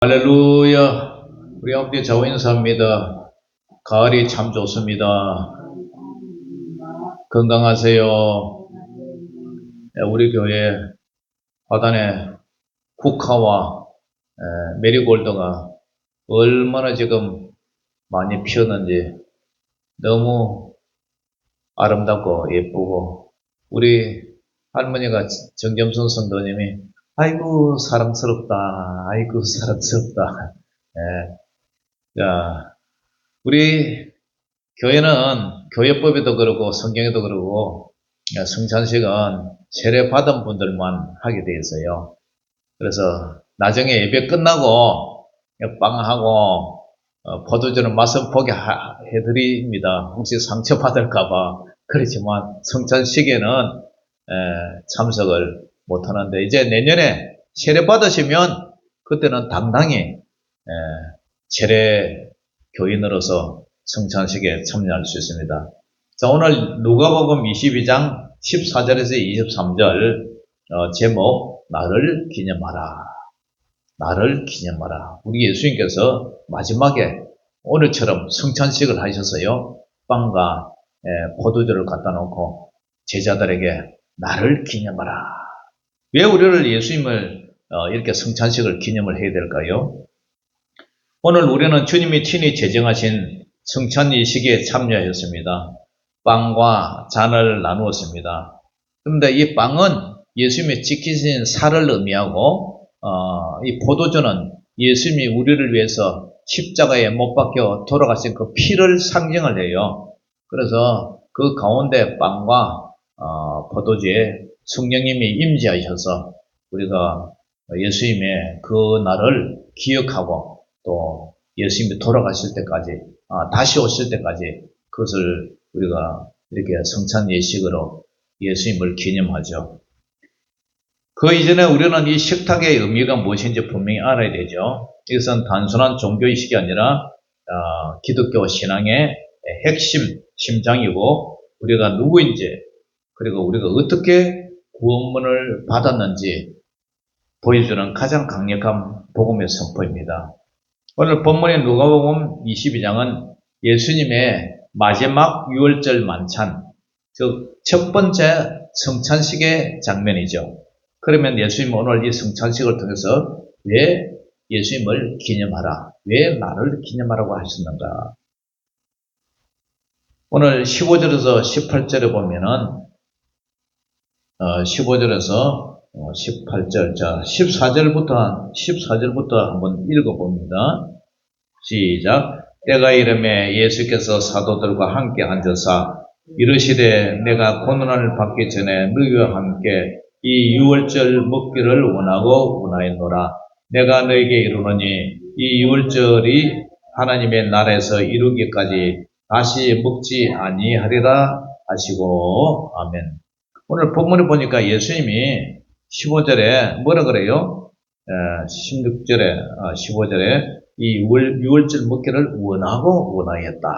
할렐루야. 우리 아버지 좌우 인사합니다. 가을이 참 좋습니다. 건강하세요. 우리 교회 화단에 국화와 메리골드가 얼마나 지금 많이 피었는지 너무 아름답고 예쁘고, 우리 할머니가 정점순 성도님이 아이고 사랑스럽다, 아이고 사랑스럽다. 자, 우리 교회는 교회법에도 그렇고 성경에도 그렇고 성찬식은 세례 받은 분들만 하게 되어 있어요. 그래서 나중에 예배 끝나고 빵하고 포도주는 맛은 보게 해드립니다. 혹시 상처 받을까봐. 그렇지만 성찬식에는 참석을 못하는데, 이제 내년에 세례 받으시면 그때는 당당히 세례 교인으로서 성찬식에 참여할 수 있습니다. 자, 오늘 누가복음 22장 14절에서 23절 제목, 나를 기념하라. 나를 기념하라. 우리 예수님께서 마지막에 오늘처럼 성찬식을 하셨어요. 빵과 포도주를 갖다 놓고 제자들에게 나를 기념하라. 왜 우리를 예수님을 이렇게 성찬식을 기념을 해야 될까요? 오늘 우리는 주님이 친히 제정하신 성찬이식에 참여하였습니다. 빵과 잔을 나누었습니다. 그런데 이 빵은 예수님이 지키신 살을 의미하고, 이 포도주는 예수님이 우리를 위해서 십자가에 못 박혀 돌아가신 그 피를 상징을 해요. 그래서 그 가운데 빵과 포도주에 성령님이 임재하셔서 우리가 예수님의 그 날을 기억하고, 또 예수님이 돌아가실 때까지, 다시 오실 때까지 그것을 우리가 이렇게 성찬 예식으로 예수님을 기념하죠. 그 이전에 우리는 이 식탁의 의미가 무엇인지 분명히 알아야 되죠. 이것은 단순한 종교의식이 아니라 기독교 신앙의 핵심, 심장이고, 우리가 누구인지, 그리고 우리가 어떻게 구원문을 받았는지 보여주는 가장 강력한 복음의 선포입니다. 오늘 본문의 누가복음 22장은 예수님의 마지막 유월절 만찬, 즉 첫 번째 성찬식의 장면이죠. 그러면 예수님은 오늘 이 성찬식을 통해서 왜 예수님을 기념하라, 왜 나를 기념하라고 하셨는가? 오늘 15절에서 18절에 보면은 15절에서 18절, 자 14절부터 한번 읽어봅니다. 시작. 때가 이르매 예수께서 사도들과 함께 앉으사 이르시되 내가 고난을 받기 전에 너희와 함께 이 유월절 먹기를 원하였노라. 내가 너희에게 이르노니 이 유월절이 하나님의 나라에서 이루기까지 다시 먹지 아니하리라 하시고. 아멘. 오늘 본문에 보니까 예수님이 15절에 뭐라 그래요? 16절에, 15절에 이 유월절 먹기를 원하였다.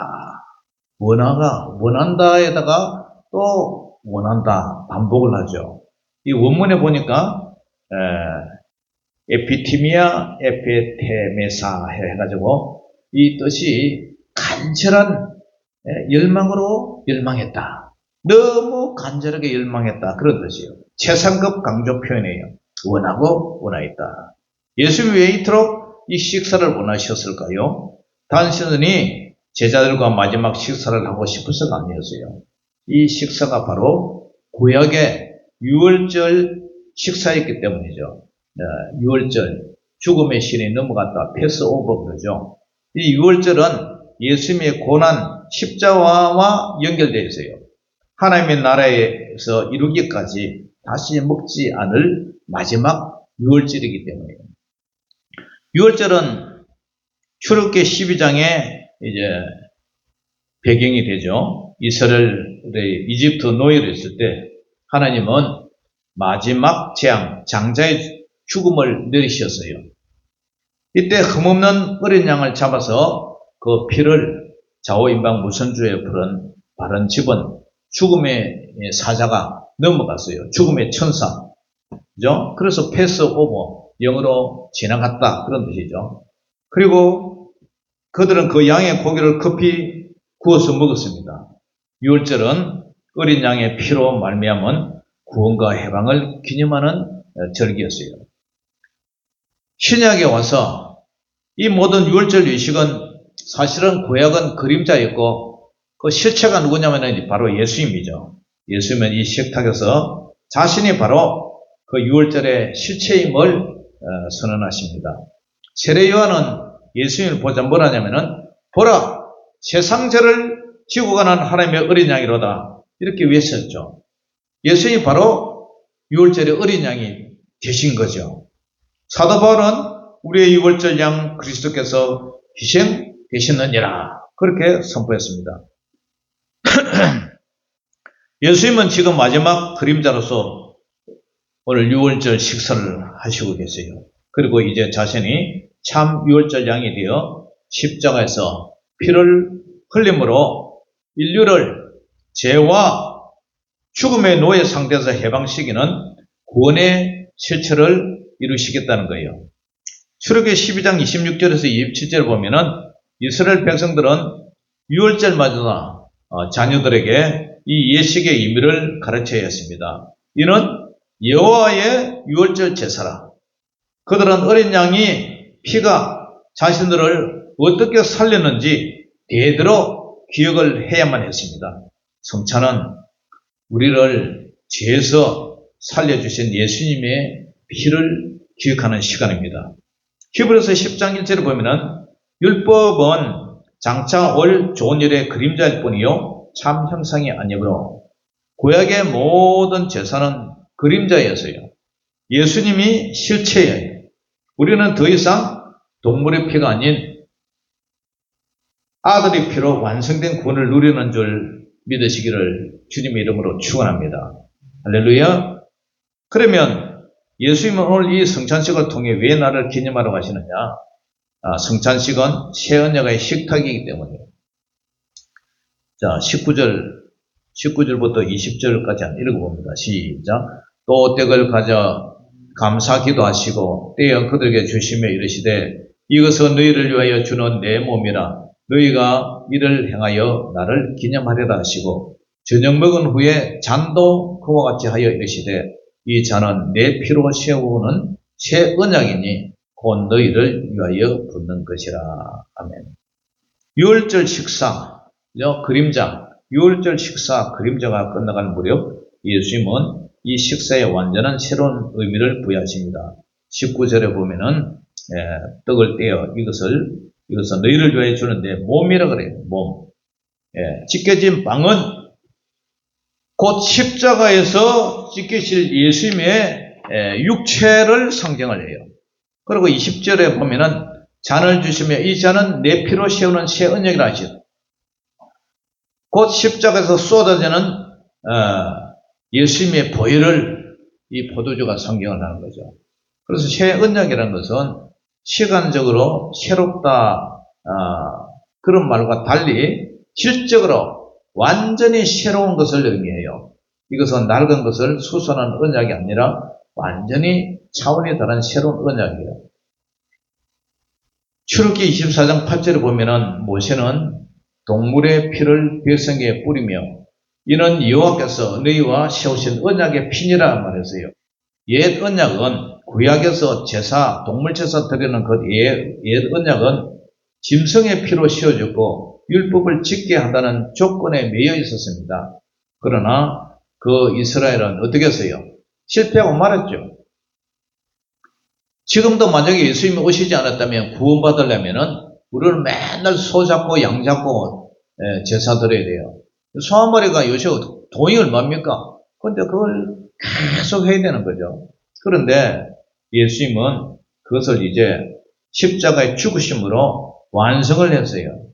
원한다에다가 또 원한다, 반복을 하죠. 이 원문에 보니까 에피티미아, 에피테메사 해가지고 이 뜻이 간절한 열망으로 열망했다. 너무 간절하게 열망했다, 그런 뜻이에요. 최상급 강조 표현이에요. 원하였다. 예수님이 왜 이토록 이 식사를 원하셨을까요? 단순히 제자들과 마지막 식사를 하고 싶어서가 아니었어요. 이 식사가 바로 구약의 유월절 식사였기 때문이죠. 유월절, 죽음의 신이 넘어갔다, 패스오버 그러죠. 이 유월절은 예수님의 고난, 십자가와 연결되어 있어요. 하나님의 나라에서 이루기까지 다시 먹지 않을 마지막 유월절이기 때문이에요. 유월절은 출애굽기 12장에 이제 배경이 되죠. 이스라엘의 이집트 노예로 있을 때 하나님은 마지막 재앙, 장자의 죽음을 내리셨어요. 이때 흠없는 어린 양을 잡아서 그 피를 좌우임방 무선주에 바른 집은 죽음의 사자가 넘어갔어요. 죽음의 천사. 그죠? 그래서 패스오버, 영어로 지나갔다 그런 뜻이죠. 그리고 그들은 그 양의 고기를 급히 구워서 먹었습니다. 유월절은 어린 양의 피로 말미암은 구원과 해방을 기념하는 절기였어요. 신약에 와서 이 모든 유월절 의식은 사실은 구약은 그림자였고 그 실체가 누구냐면 바로 예수님이죠. 예수님은 이 식탁에서 자신이 바로 그 유월절의 실체임을 선언하십니다. 세례 요한은 예수님을 보자 뭐라냐면은 보라 세상죄를 지고 가는 하나님의 어린 양이로다 이렇게 외쳤죠. 예수님이 바로 유월절의 어린 양이 되신 거죠. 사도 바울은 우리의 유월절 양 그리스도께서 희생되셨느니라 그렇게 선포했습니다. 예수님은 지금 마지막 그림자로서 오늘 유월절 식사를 하시고 계세요. 그리고 이제 자신이 참 유월절 양이 되어 십자가에서 피를 흘림으로 인류를 죄와 죽음의 노예 상태에서 해방시키는 구원의 실체를 이루시겠다는 거예요. 출애굽기 12장 26절에서 27절을 보면은 이스라엘 백성들은 유월절마다 자녀들에게 이 예식의 의미를 가르쳐야 했습니다. 이는 여호와의 유월절 제사라. 그들은 어린 양이 피가 자신들을 어떻게 살렸는지 대대로 기억을 해야만 했습니다. 성찬은 우리를 죄에서 살려주신 예수님의 피를 기억하는 시간입니다. 히브리서 10장 1절을 보면은 율법은 장차 올 좋은 일의 그림자일 뿐이요 참 형상이 아니므로 구약의 모든 제사는 그림자였어요. 예수님이 실체예요. 우리는 더 이상 동물의 피가 아닌 아들의 피로 완성된 구원을 누리는 줄 믿으시기를 주님의 이름으로 축원합니다. 할렐루야. 그러면 예수님은 오늘 이 성찬식을 통해 왜 나를 기념하러 가시느냐? 성찬식은 새 언약의 식탁이기 때문이에요. 자, 19절부터 20절까지 한번 읽어봅니다. 시작. 또 떡을 가져 감사 기도하시고 때에 그들에게 주시며 이르시되 이것은 너희를 위하여 주는 내 몸이라 너희가 이를 행하여 나를 기념하리라 하시고 저녁 먹은 후에 잔도 그와 같이 하여 이르시되 이 잔은 내 피로 세우는 새 언약이니 곧 너희를 위하여 붓는 것이라. 아멘. 유월절 식사, 그림자, 유월절 식사 그림자가 끝나갈 무렵 예수님은 이 식사에 완전한 새로운 의미를 부여하십니다. 19절에 보면은 떡을 떼어 이것은 너희를 위하여 주는 내 몸이라 그래요. 몸. 찢겨진 빵은 곧 십자가에서 찢기실 예수님의 육체를 상징을 해요. 그리고 20절에 보면은 잔을 주시며 이 잔은 내 피로 세우는 새 언약이라 하시죠. 곧 십자가에서 쏟아지는 예수님의 보혈을 이 포도주가 상징을 하는 거죠. 그래서 새 언약이라는 것은 시간적으로 새롭다 그런 말과 달리 질적으로 완전히 새로운 것을 의미해요. 이것은 낡은 것을 수선한 언약이 아니라 완전히 차원이 다른 새로운 언약이에요. 출애굽기 24장 8절에 보면은 모세는 동물의 피를 백성에게 뿌리며 이는 여호와께서 너희와 세우신 언약의 피니라 말했어요. 옛 언약은 구약에서 제사, 동물 제사 드리는 그 옛 언약은 짐승의 피로 씌워졌고 율법을 짓게 한다는 조건에 매여 있었습니다. 그러나 그 이스라엘은 어떻게 했어요? 실패하고 말았죠. 지금도 만약에 예수님이 오시지 않았다면 구원받으려면은 우리는 맨날 소 잡고 양 잡고 제사 드려야 돼요. 소 한 마리가 요새 돈이 얼마입니까? 근데 그걸 계속 해야 되는 거죠. 그런데 예수님은 그것을 이제 십자가의 죽으심으로 완성을 했어요.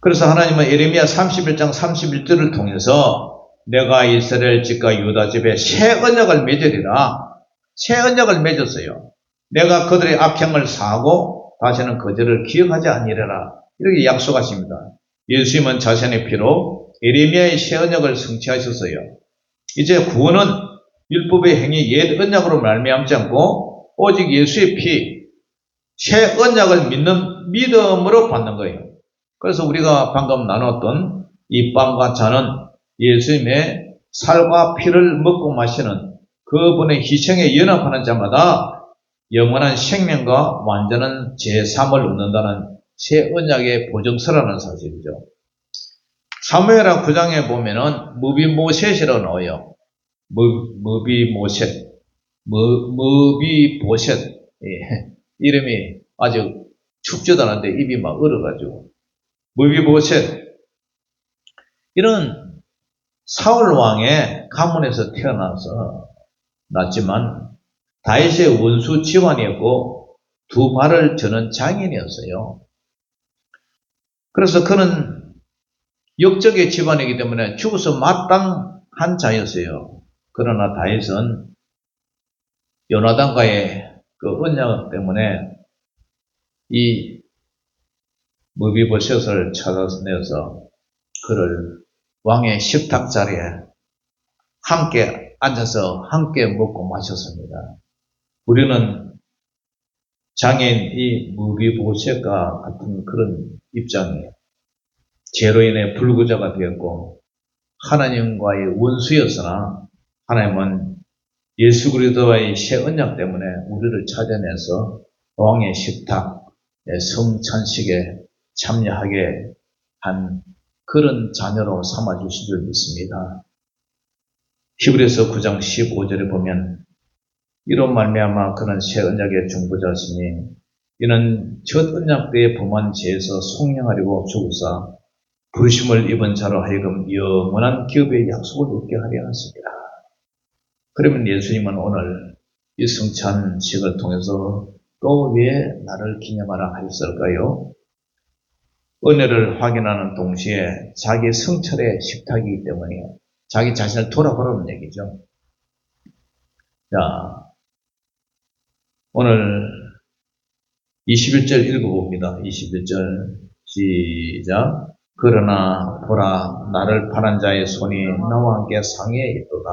그래서 하나님은 예레미야 31장 31절을 통해서 내가 이스라엘 집과 유다 집에 새 언약을 맺으리라. 새 언약을 맺었어요. 내가 그들의 악행을 사하고 다시는 그 죄를 기억하지 아니하리라. 이렇게 약속하십니다. 예수님은 자신의 피로 예레미야의 새 언약을 성취하셨어요. 이제 구원은 율법의 행위 옛 언약으로 말미암지 않고 오직 예수의 피, 새 언약을 믿는 믿음으로 받는 거예요. 그래서 우리가 방금 나눴던 이 빵과 잔은 예수님의 살과 피를 먹고 마시는 그분의 희생에 연합하는 자마다 영원한 생명과 완전한 제3을 얻는다는 새 언약의 보증서라는 사실이죠. 사무엘하 9장에 보면은 무비모셋이라고 나와요. 무비모셋, 무비보셋. 예, 이름이 아주 춥지도 않은데 입이 막 얼어가지고. 무비보셋. 이런 사울 왕의 가문에서 태어나서 났지만 다윗의 원수 집안이었고 두 발을 저는 장인이었어요. 그래서 그는 역적의 집안이기 때문에 죽어서 마땅한 자였어요. 그러나 다윗은 요나단과의 그 언약 때문에 이 무비보셋을 찾아내서 그를 왕의 식탁 자리에 함께 앉아서 함께 먹고 마셨습니다. 우리는 장애인 이 무비보셋과 같은 그런 입장이에요. 죄로 인해 불구자가 되었고 하나님과의 원수였으나 하나님은 예수 그리스도와의 새 언약 때문에 우리를 찾아내서 왕의 식탁, 성찬식에 참여하게 한 그런 자녀로 삼아주신 줄 믿습니다. 히브리서 9장 15절에 보면 이로 말미암아 그는 새 언약의 중보자시니 이는 첫 언약 때에 범한 죄에서 속량하려고 죽으사 부르심을 입은 자로 하여금 영원한 기업의 약속을 얻게 하려 하십니다. 그러면 예수님은 오늘 이 성찬식을 통해서 또 왜 나를 기념하라 하셨을까요? 은혜를 확인하는 동시에 자기 성찰의 식탁이기 때문에요. 자기 자신을 돌아보라는 얘기죠. 자, 오늘 21절 읽어봅니다. 21절 시작. 그러나 보라 나를 파는 자의 손이 나와 함께 상에 있도다.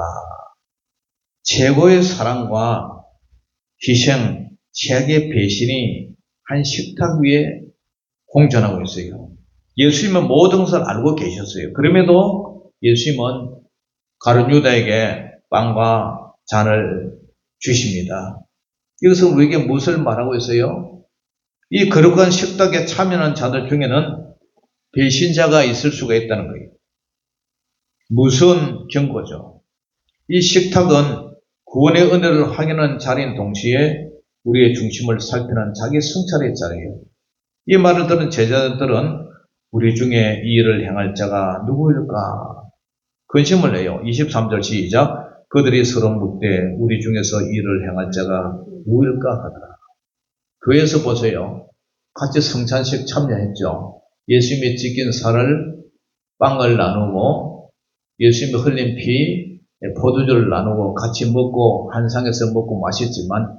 최고의 사랑과 희생, 최악의 배신이 한 식탁 위에 공존하고 있어요. 예수님은 모든 것을 알고 계셨어요. 그럼에도 예수님은 가룟 유다에게 빵과 잔을 주십니다. 이것은 우리에게 무엇을 말하고 있어요? 이 거룩한 식탁에 참여하는 자들 중에는 배신자가 있을 수가 있다는 거예요. 무슨 경고죠? 이 식탁은 구원의 은혜를 확인하는 자리인 동시에 우리의 중심을 살피는 자기 성찰의 자리예요. 이 말을 들은 제자들은 우리 중에 이 일을 행할 자가 누구일까? 근심을 해요. 23절 시작. 그들이 서로 묻되 우리 중에서 이 일을 행할 자가 누구일까 하더라. 교회에서 보세요. 같이 성찬식 참여했죠. 예수님이 찢긴 살을 빵을 나누고 예수님이 흘린 피 포도주를 나누고 같이 먹고 한 상에서 먹고 마셨지만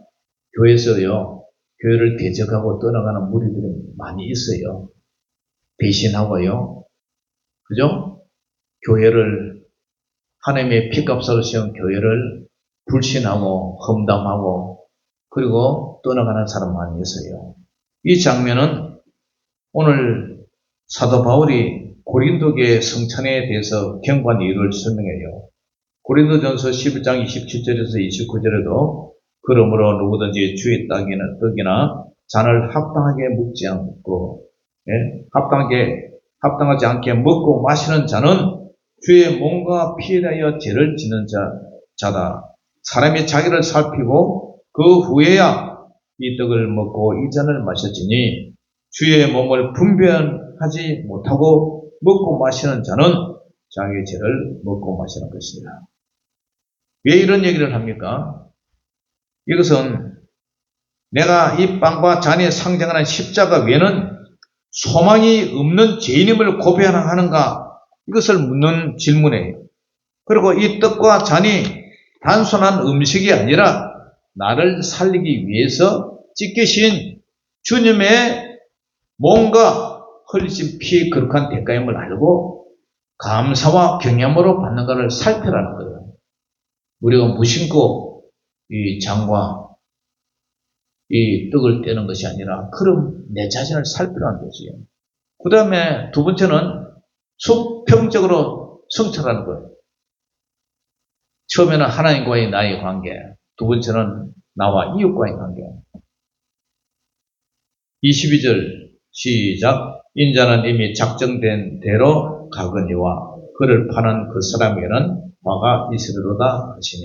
교회에서요. 교회를 대적하고 떠나가는 무리들이 많이 있어요. 배신하고요. 그죠? 교회를 하나님의 피값으로 세운 교회를 불신하고 험담하고 그리고 떠나가는 사람 많이 있어요. 이 장면은 오늘 사도 바울이 고린도교의 성찬에 대해서 경고한 이유를 설명해요. 고린도전서 11장 27절에서 29절에도 그러므로 누구든지 주의 떡이나 잔을 합당하게 먹지 않고 합당하지 않게 먹고 마시는 자는 주의 몸과 피에 대하여 죄를 짓는 자다. 사람이 자기를 살피고 그 후에야 이 떡을 먹고 이 잔을 마셨으니 주의 몸을 분별하지 못하고 먹고 마시는 자는 자기의 죄를 먹고 마시는 것이다. 왜 이런 얘기를 합니까? 이것은 내가 이 빵과 잔이 상징하는 십자가 외에는 소망이 없는 죄인임을 고백하는가? 이것을 묻는 질문이에요. 그리고 이 떡과 잔이 단순한 음식이 아니라 나를 살리기 위해서 찢기신 주님의 몸과 흘리신 피의 거룩한 대가임을 알고 감사와 경외함으로 받는 것을 살펴라는 거예요. 우리가 무심코 이 잔과 이 떡을 떼는 것이 아니라 그럼 내 자신을 살피라는 거지요. 그 다음에 두 번째는 수평적으로 성찰하는 거예요. 처음에는 하나님과의 나의 관계, 두 번째는 나와 이웃과의 관계. 22절 시작. 인자는 이미 작정된 대로 가거니와 그를 파는 그 사람에게는 화가 있으리로다 하시니.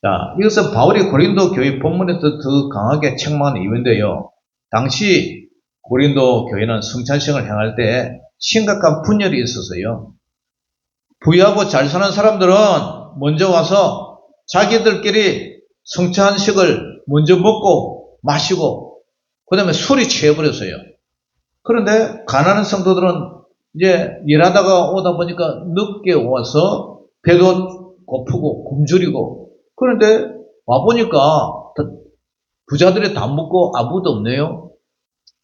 자, 이것은 바울이 고린도 교회 본문에서 더 강하게 책망한 이유인데요. 당시 고린도 교회는 성찬식을 행할 때 심각한 분열이 있었어요. 부유하고 잘 사는 사람들은 먼저 와서 자기들끼리 성찬식을 먼저 먹고 마시고 그 다음에 술이 취해버렸어요. 그런데 가난한 성도들은 이제 일하다가 오다 보니까 늦게 와서 배도 고프고 굶주리고 그런데 와보니까 부자들이 다 먹고 아무도 없네요.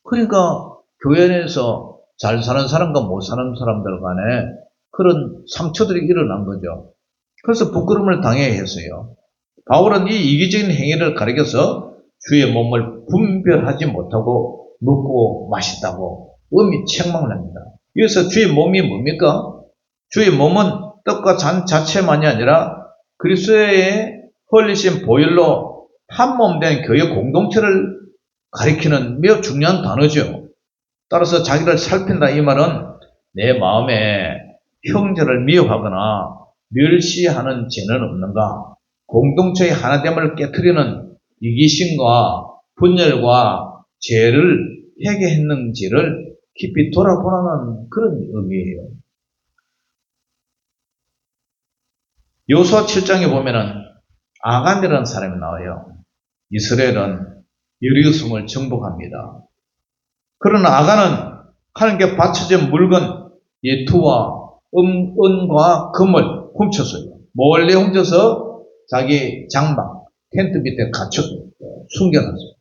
그러니까 교회 내에서 잘 사는 사람과 못 사는 사람들 간에 그런 상처들이 일어난 거죠. 그래서 부끄러움을 당해야 했어요. 바울은 이 이기적인 행위를 가리켜서 주의 몸을 분별하지 못하고 먹고 마시다고 엄히 책망을 합니다. 여기서 주의 몸이 뭡니까? 주의 몸은 떡과 잔 자체만이 아니라 그리스도의 흘리신 보혈로 한 몸 된 교회 공동체를 가리키는 매우 중요한 단어죠. 따라서 자기를 살핀다 이 말은 내 마음에 형제를 미워하거나 멸시하는 죄는 없는가? 공동체의 하나됨을 깨트리는 이기심과 분열과 죄를 회개했는지를 깊이 돌아보라는 그런 의미예요. 여호수아 7장에 보면은 아간이라는 사람이 나와요. 이스라엘은 여리고성을 정복합니다. 그러나 아간은 하나님께 바쳐진 물건, 예투와 은과 금을 훔쳤어요. 몰래 훔쳐서 자기 장막, 텐트 밑에 갇혀 숨겨놨어요.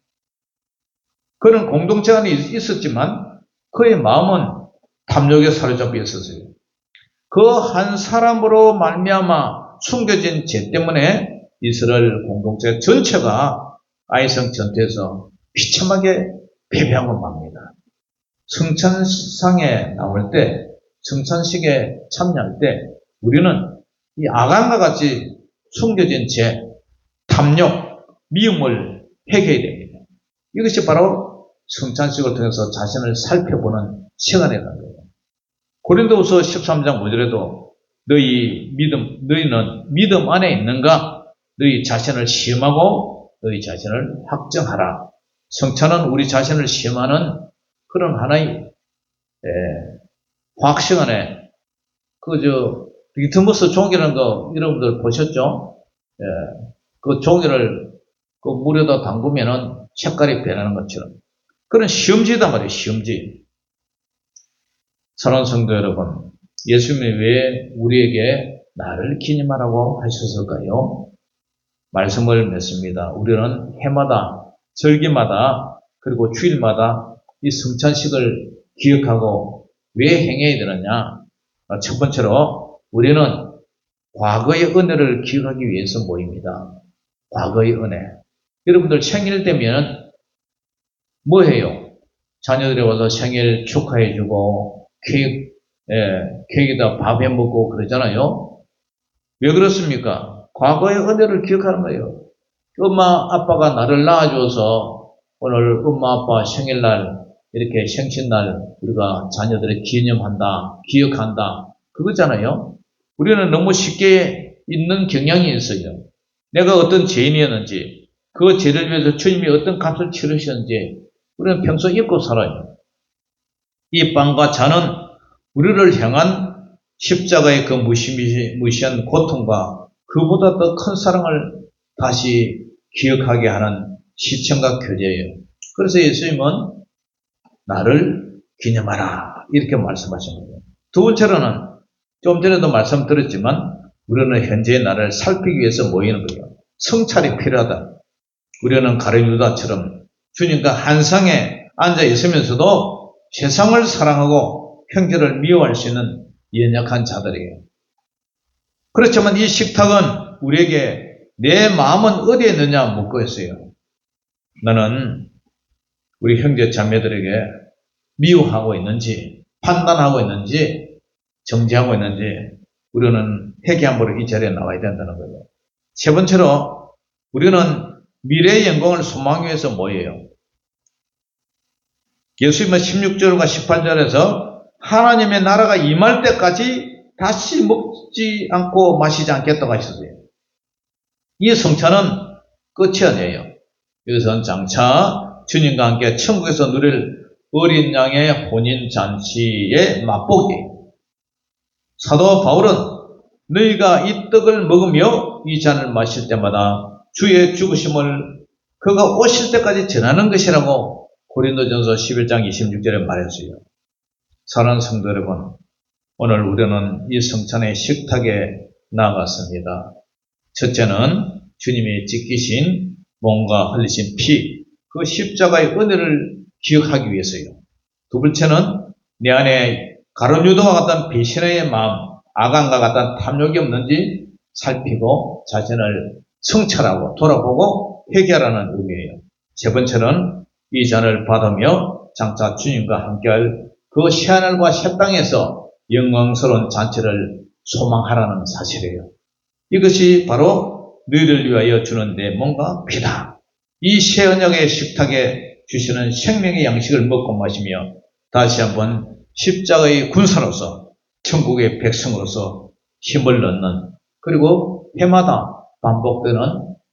그런 공동체 안에 있었지만 그의 마음은 탐욕에 사로잡혀 있었어요. 그 한 사람으로 말미암아 숨겨진 죄 때문에 이스라엘 공동체 전체가 아이성 전투에서 비참하게 패배하고 맙니다. 성찬상에 나올 때, 성찬식에 참여할 때 우리는 이 아간과 같이 숨겨진 죄, 탐욕, 미움을 회개해야 됩니다. 이것이 바로 성찬식을 통해서 자신을 살펴보는 시간이라는 거예요. 고린도후서 13장 5절에도 너희는 믿음 안에 있는가? 너희 자신을 시험하고 너희 자신을 확정하라. 성찬은 우리 자신을 시험하는 그런 하나의 과학 시간에 리트머스 종이라는 거 여러분들 보셨죠? 그 종이를 그 물에다 담그면은 색깔이 변하는 것처럼 그런 시험지단 말이에요. 시험지. 사랑하는 성도 여러분, 예수님이 왜 우리에게 나를 기념하라고 하셨을까요? 말씀을 맺습니다. 우리는 해마다, 절기마다, 그리고 주일마다 이 성찬식을 기억하고 왜 행해야 되느냐? 첫 번째로 우리는 과거의 은혜를 기억하기 위해서 모입니다. 과거의 은혜. 여러분들 생일 되면 뭐 해요? 자녀들이 와서 생일 축하해주고 케이크에다 밥 해먹고 그러잖아요. 왜 그렇습니까? 과거의 은혜를 기억하는 거예요. 엄마 아빠가 나를 낳아줘서 오늘 엄마 아빠 생일날 이렇게 생신날 우리가 자녀들을 기억한다 그거잖아요. 우리는 너무 쉽게 잊는 경향이 있어요. 내가 어떤 죄인이었는지 그 죄를 위해서 주님이 어떤 값을 치르셨는지 우리는 평소 잊고 살아요. 이 빵과 잔은 우리를 향한 십자가의 그 무시한 고통과 그보다 더 큰 사랑을 다시 기억하게 하는 시청과 교제예요. 그래서 예수님은 나를 기념하라 이렇게 말씀하신 거예요. 두 번째로는 좀 전에도 말씀드렸지만 우리는 현재의 나를 살피기 위해서 모이는 거예요. 성찰이 필요하다. 우리는 가룟 유다처럼 주님과 한 상에 앉아 있으면서도 세상을 사랑하고 형제를 미워할 수 있는 연약한 자들이에요. 그렇지만 이 식탁은 우리에게 내 마음은 어디에 있느냐 묻고 있어요. 나는 우리 형제 자매들에게 미워하고 있는지, 판단하고 있는지, 정죄하고 있는지 우리는 회개함으로 이 자리에 나와야 된다는 거예요. 세 번째로 우리는 미래의 영광을 소망하기 위해서 모여요. 예수님은 16절과 18절에서 하나님의 나라가 임할 때까지 다시 먹지 않고 마시지 않겠다고 하셨어요. 이 성찬은 끝이 아니에요. 이것은 장차 주님과 함께 천국에서 누릴 어린 양의 혼인잔치의 맛보기예요. 사도 바울은 너희가 이 떡을 먹으며 이 잔을 마실 때마다 주의 죽으심을 그가 오실 때까지 전하는 것이라고 고린도전서 11장 26절에 말했어요. 사랑하는 성도 여러분, 오늘 우리는 이 성찬의 식탁에 나아갔습니다. 첫째는 주님이 지키신 몸과 흘리신 피, 그 십자가의 은혜를 기억하기 위해서요. 두 번째는 내 안에 가룟유다와 같은 배신의 마음, 아간과 같은 탐욕이 없는지 살피고 자신을 성찰하고 돌아보고 회개하라는 의미예요. 세 번째는 이 잔을 받으며 장차 주님과 함께할 그 새하늘과 새 땅에서 영광스러운 잔치를 소망하라는 사실이에요. 이것이 바로 너희를 위하여 주는 내 몸과 피다. 이 새 언약의 식탁에 주시는 생명의 양식을 먹고 마시며 다시 한번 십자가의 군사로서 천국의 백성으로서 힘을 얻는, 그리고 해마다 반복되는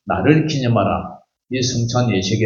나를 기념하라. 이 성찬 예식에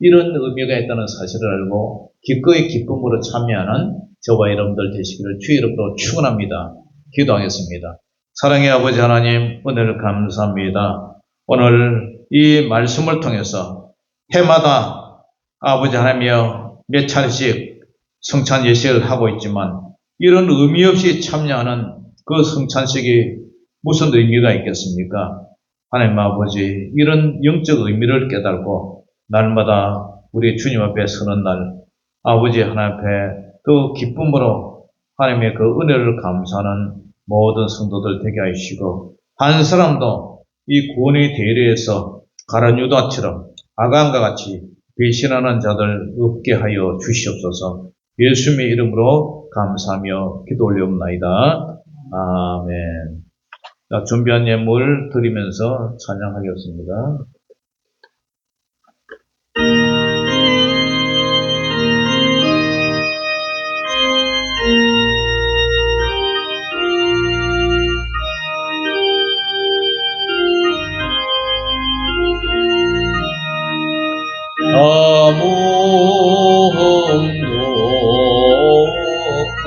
이런 의미가 있다는 사실을 알고 기꺼이 기쁨으로 참여하는 저와 여러분들 되시기를 주의 이름으로 축원합니다. 기도하겠습니다. 사랑의 아버지 하나님, 은혜를 감사합니다. 오늘 이 말씀을 통해서 해마다 아버지 하나님이여 몇 차례씩 성찬 예식을 하고 있지만 이런 의미 없이 참여하는 그 성찬식이 무슨 의미가 있겠습니까? 하나님 아버지, 이런 영적 의미를 깨달고 날마다 우리 주님 앞에 서는 날 아버지 하나님 앞에 더 기쁨으로 하나님의 그 은혜를 감사하는 모든 성도들 되게 하시고, 한 사람도 이 구원의 대회에서 가룟 유다처럼 아간과 같이 배신하는 자들 없게 하여 주시옵소서. 예수님의 이름으로 감사하며 기도 올려옵나이다. 아멘. 자, 준비한 예물 드리면서 찬양하겠습니다. 아무흠도 없고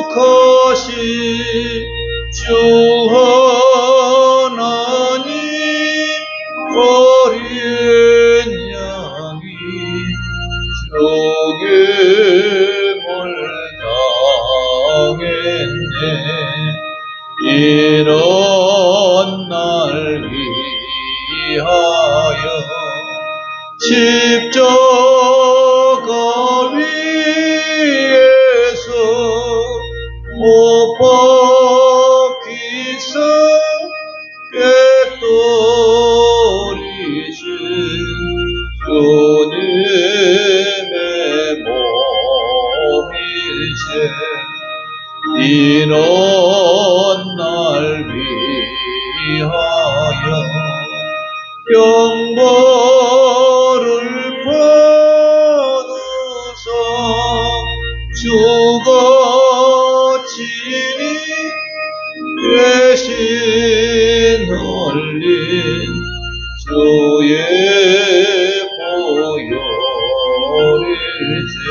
거룩하신 주 하나님, 어린 양이 죽임을 당했네. 이런 날 위하여 십자가 위에서 못 박히사 꿰돌이신 주님의 몸일세. 이런 날 위하여 영광을 받으사 주같이 대신 흘린 주의 보혈일세.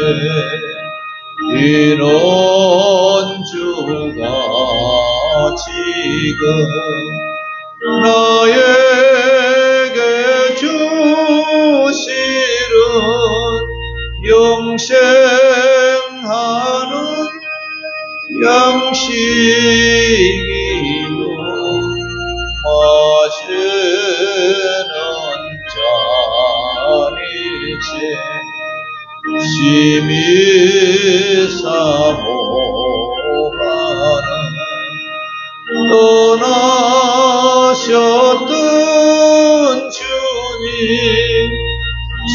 이런 주가 지금 나에게 주시는 영생하는 양식이요 마시는 잔일세. 심히 사모하는 떠나신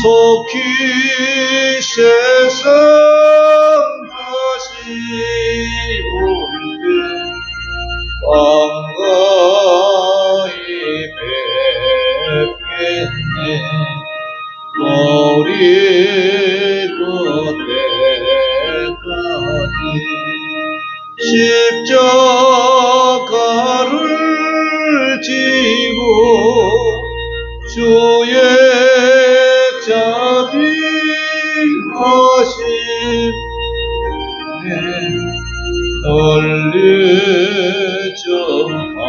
속히 세상 다시 올때 반가이 뵙겠네. 우리 그때까지 십자가를 지고 주의 자비하심 널리 정하세.